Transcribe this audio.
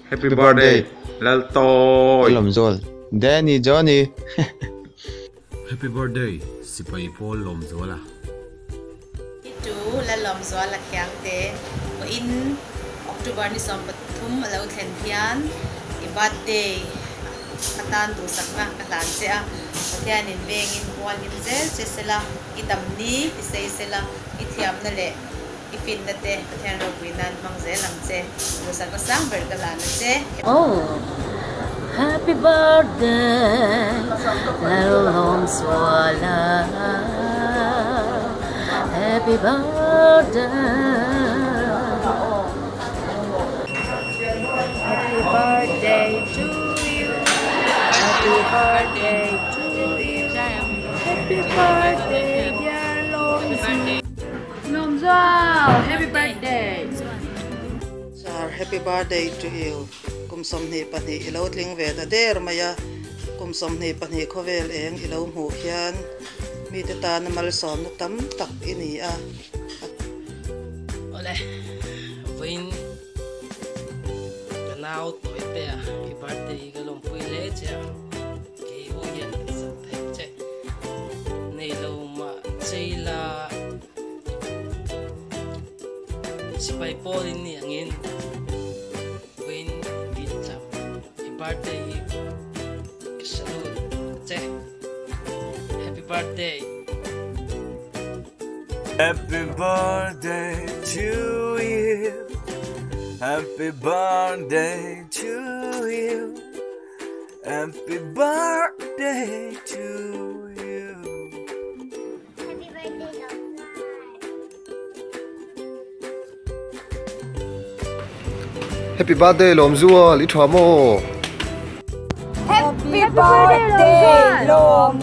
Happy birthday lal toy lom zol Danny Johnny Happy birthday sipai Paul lom zola tu la lom zola kyang te in October ni som pathum alo thlen hian I birthday katan du sakna katan che a pathian in veng in wal in je sela idam ni isei sela ithiam na le ifin na te pathian ro winan mang je lam che du sak ko sang ber ka la na che oh happy birthday lom zola happy birthday happy birthday to you happy birthday to you happy birthday dear Lom Zol happy birthday sir happy birthday to you kum som ni pani ilo tling ve da der maya kum som ni pani khovel eng ilo mu hian mi te ta na mal som na tam tak ini a ole win now toy te happy birthday ga lom pui le cha ke ho hian sa the che nei lo ma cheila sipai polin ni angin win bit cha happy birthday salute che happy birthday happy birthday to you happy birthday to you happy birthday to you happy birthday lom zol I thamo happy birthday lom